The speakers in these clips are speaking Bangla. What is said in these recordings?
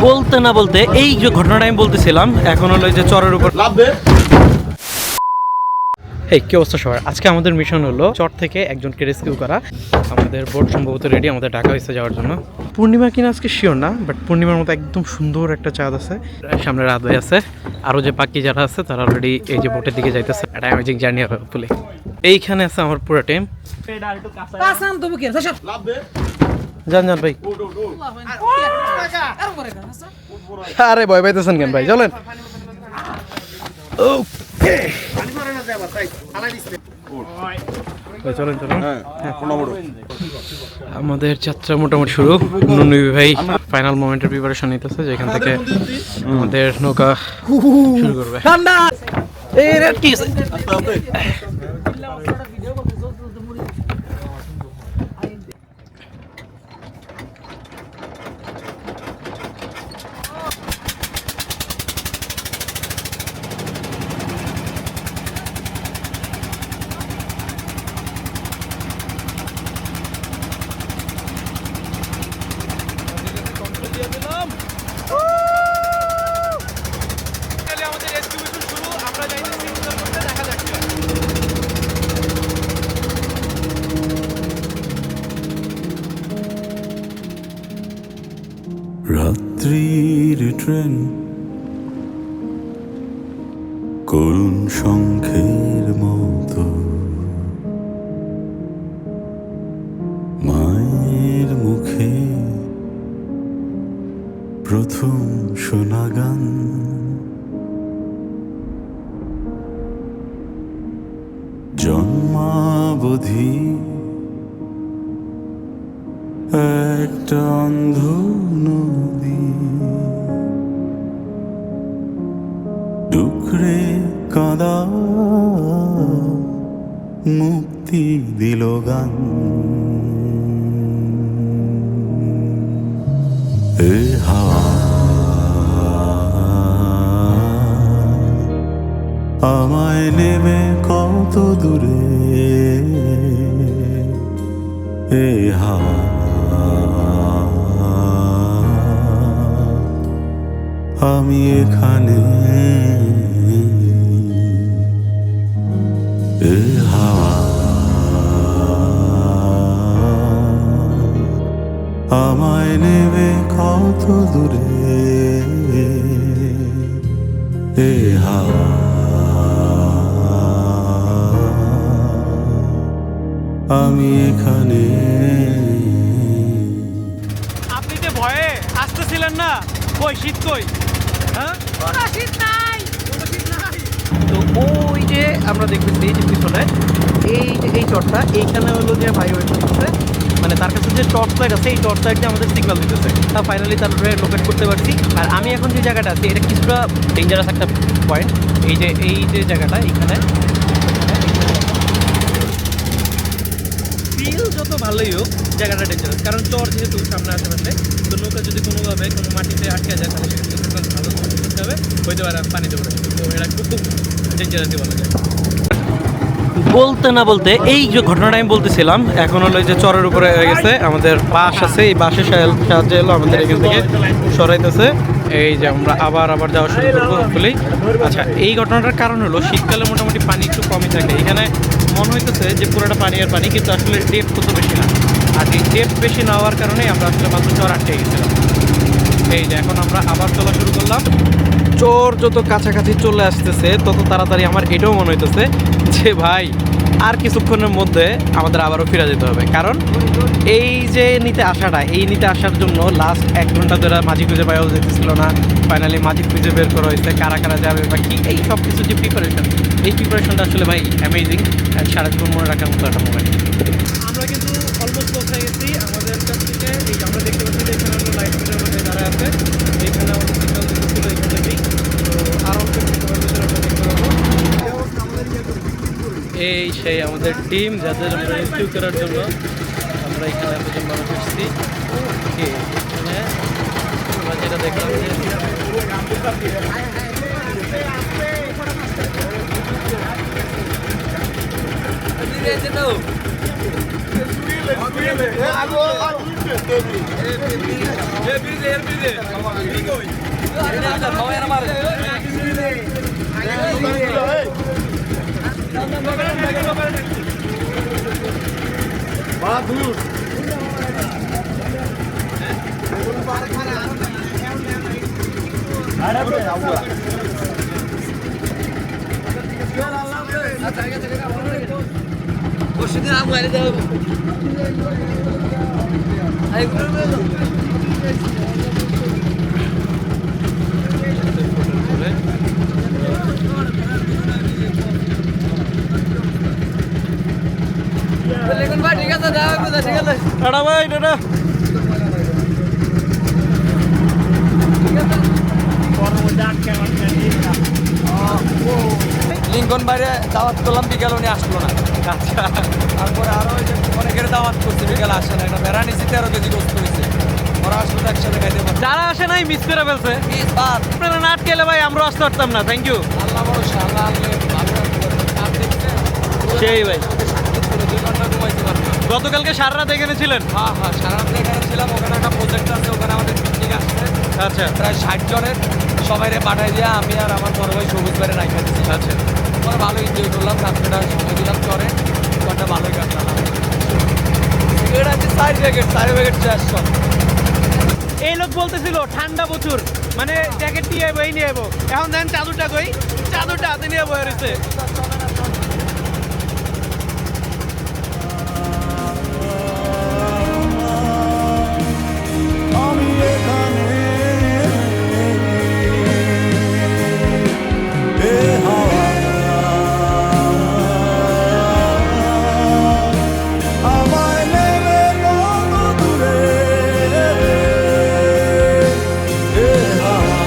বলতে না বলতে এই যে ঘটনাটা আমি বলতেছিলাম, এখন হলো যে চরের উপর এই কি অবস্থা সবার। আজকে আমাদের মিশন হলো চর থেকে একজনকে রেস্কিউ করা। আমাদের বোট সম্ভবত রেডি, আমাদের ঢাকা হয়েছে যাওয়ার জন্য। পূর্ণিমা কিনা আজকে শিওর না, বাট পূর্ণিমার মতো একদম সুন্দর একটা চাঁদ আছে, সামনে রাত হয়ে আছে। আরও যে বাকি যারা আছে তারা অলরেডি এই যে বোটের দিকে যাইতেছে। একটা অ্যামেজিং জার্নি হবে ফুলে। এইখানে আছে আমার পুরো টিম। যান যান ভাই। আরে ভয় পাইতেছেন কেন ভাই, চলেন। চলেন চলেন। আমাদের যাত্রা মোটামুটি শুরু। নুনু ভাই ফাইনাল মোমেন্টের প্রিপারেশন নিতেছে, যেখান থেকে আমাদের নৌকা শুরু করবে। রাত্রির ট্রেন করুণ শঙ্খের মতো, মায়ের মুখে প্রথম শোনা গান, জন্মাবধি একটা অন্ধ নদী, ডুকরে কাঁদা মুক্তি দিল গান। এ হাওয়া আমায় নেবে কত দূরে, এ হাওয়া আমি এখানে, এ হাওয়া আমায় নেবে কত দূরে, এ হাওয়া আমি এখানে। আপনি যে ভয়ে আসতেছিলেন না, কই শীত কই? হ্যাঁ শীত নাই, তো ওই যে আমরা দেখতেছি এই যে পিছনে এই যে এই চটটা, এইখানে হলো যে ভাই ওয়েট করতেছে, মানে তার কাছে যে টর্চ লাইট আছে এই টর্চ লাইট দিয়ে আমাদের সিগন্যাল দিতেছে। তা ফাইনালি তারপরে লোকেট করতে পারছি। আর আমি এখন যে জায়গাটা আছি এটা কিছুটা ডেঞ্জারাস একটা পয়েন্ট। এই যে জায়গাটা এখানে ফিল যত ভালোই হোক জায়গাটা ডেঞ্জারাস, কারণ চর যেহেতু সামনে আশেপাশে, তো নৌকা যদি কোনোভাবে কোনো মাটিতে আটকে যায় তাহলে সেক্ষেত্রে ভালো করতে হবে, হইতে পারে পানিতে পড়ে। তো এটা খুব ডেঞ্জারাসই বলা যায়। বলতে না বলতে এই যে ঘটনাটা আমি বলতেছিলাম, এখন হলো যে চরের উপরে হয়ে গেছে। আমাদের বাস আছে, এই বাসের সাহায্যে এলো আমাদের এখান থেকে সরাইতেছে। এই যে আমরা আবার যাওয়া শুরু করবো হোপফুলি। আচ্ছা, এই ঘটনাটার কারণ হলো শীতকালে মোটামুটি পানি একটু কমই থাকে এখানে। মনে হইতেছে যে পুরোটা পানি আর পানি, কিন্তু আসলে ডেপথ তো বেশি না। আর এই ডেপথ বেশি না হওয়ার কারণে আমরা আসলে মাত্র চর আটকে গেছিলাম। এই যে এখন আমরা আবার চলা শুরু করলাম। চোর যত কাছাকাছি চলে আসতেছে তত তাড়াতাড়ি আমার এটাও মনে হইতেছে যে ভাই আর কিছুক্ষণের মধ্যে আমাদের আবারও ফিরে যেতে হবে, কারণ এই যে নিতে আসার জন্য লাস্ট 1 ঘন্টা ধরে মাঝি খুঁজে পাওয়া যেতেছিল না। ফাইনালি মাঝি খুঁজে বের করা হয়েছে, কারা কারা যাবে বা কি, এই সব কিছু যে প্রিপারেশনটা আসলে ভাই অ্যামেজিং অ্যান্ড সারা জীবন মনে রাখার মতো একটা মোমেন্ট। আমরা কিন্তু অলমোস্ট পৌঁছে গেছি আমাদের কাছ থেকে। এই আমরা দেখতে পাচ্ছি যে এখানে আমরা লাইট ফিটের মধ্যে যারা আছে, এইখানে আমাদের সিগন্যাল দিতেছিল এখান থেকেই। তো আরও দেখতে পাবো। এই সেই আমাদের টিম যাদের আমরা রেস্কিউ করার জন্য আমরা এখানে এতজন মানুষ এসেছি। এখানে আমরা যেটা দেখলাম যে ঠিক আছে ঠিক আছে টাটা ভাই টাটা। লিঙ্কন বাইরে দাওয়াত করলাম বিকেল উনি আসলো না। আচ্ছা তারপরে আরো ওই যে অনেকের দাওয়াত করছে বিকেল আসে না, একটা ভেড়া নিচে 13 কেজি গোস্ত হয়েছে, ওরা আসলে তো একসাথে খাইতে পারছে। যারা আসে নাই মিস করে ফেলছে। আপনারা না আটকেলে ভাই আমরা আসতে পারতাম না। Thank you. আল্লাহ ভরসা, আল্লাহ আনলে ভালো রাখতে পারবে। কাজ দেখছে সেই ভাই 2 ঘন্টা ঘুমাইতে পারতাম। গতকালকে সারা রাত এখানে ছিলেন? হ্যাঁ হ্যাঁ, সারা রাত এখানে ছিলাম। ওখানে একটা প্রজেক্ট আছে, ওখানে আমাদের পিকনিক আসছে আচ্ছা প্রায় 60 জনের, সবাইরে পাঠাই দিয়ে আমি আর আমার বড় ভাই সবুজ বাইরে রাখা দিচ্ছি। আচ্ছা আমরা ভালো এনজয় করলাম, রাত্রেটা সময় দিলাম চরে, ঘন্টা ভালোই কাটলাম। সিগারেট আছে 4 প্যাকেট চাষ সব। এই লোক বলতেছিল ঠান্ডা প্রচুর, মানে জ্যাকেট নিয়ে যাবো এই নিয়ে যাবো, এখন দেখেন চাদরটা কই, চাদরটা হাতে নিয়ে বয়ে রয়েছে। আমি এখানে এ হাওয়া আমায় নেবে কত দূরে এ হাওয়া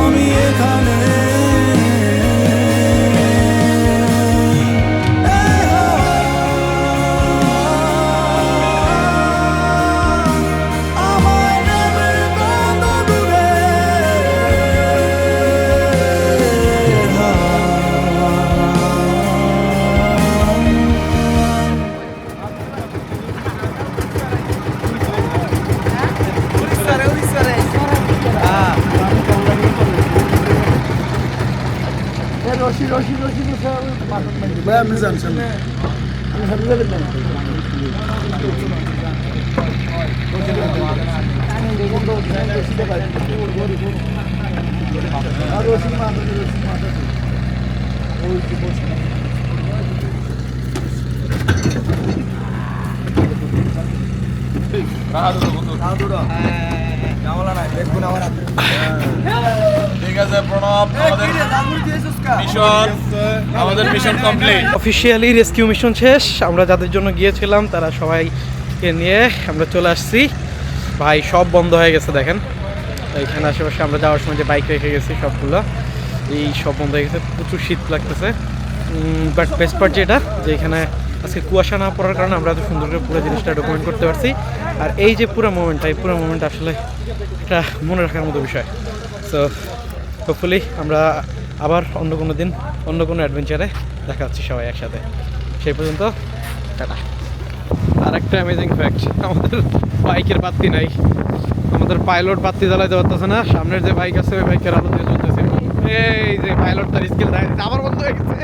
আমি এখানে ঠিক আছে প্রণব, আমাদের mission complete. Officially rescue mission শেষ। আমরা যাদের জন্য গিয়েছিলাম তারা সবাইকে নিয়ে আমরা চলে আসছি। ভাই সব বন্ধ হয়ে গেছে দেখেন, এইখানে আশেপাশে আমরা যাওয়ার সময় যে বাইক রেখে গেছি সবগুলো, এই সব বন্ধ হয়ে গেছে। প্রচুর শীত লাগতেছে, বাট বেস্ট পার্ট যেটা যে এখানে আজকে কুয়াশা না পড়ার কারণে আমরা এত সুন্দর করে পুরো জিনিসটা ডকুমেন্ট করতে পারছি। আর এই যে পুরো মোমেন্টটা, এই পুরো মোমেন্ট আসলে একটা মনে রাখার মতো বিষয়। সো হোপফুলি আমরা আবার অন্য কোনো দিন অন্য কোনো অ্যাডভেঞ্চারে দেখা হচ্ছে সবাই একসাথে। সেই পর্যন্ত টাটা। আর একটা অ্যামেজিং ফ্যাক্ট, আমাদের বাইকের বাতি নাই, আমাদের পাইলট বাতি জ্বালাইতে পারতেছে না। সামনের যে বাইক আছে ওই বাইকের আলো দিয়ে চলতেছে। এই যে পাইলট তার স্কিল দেখা যাচ্ছে, আবার বন্ধ হয়ে গেছে।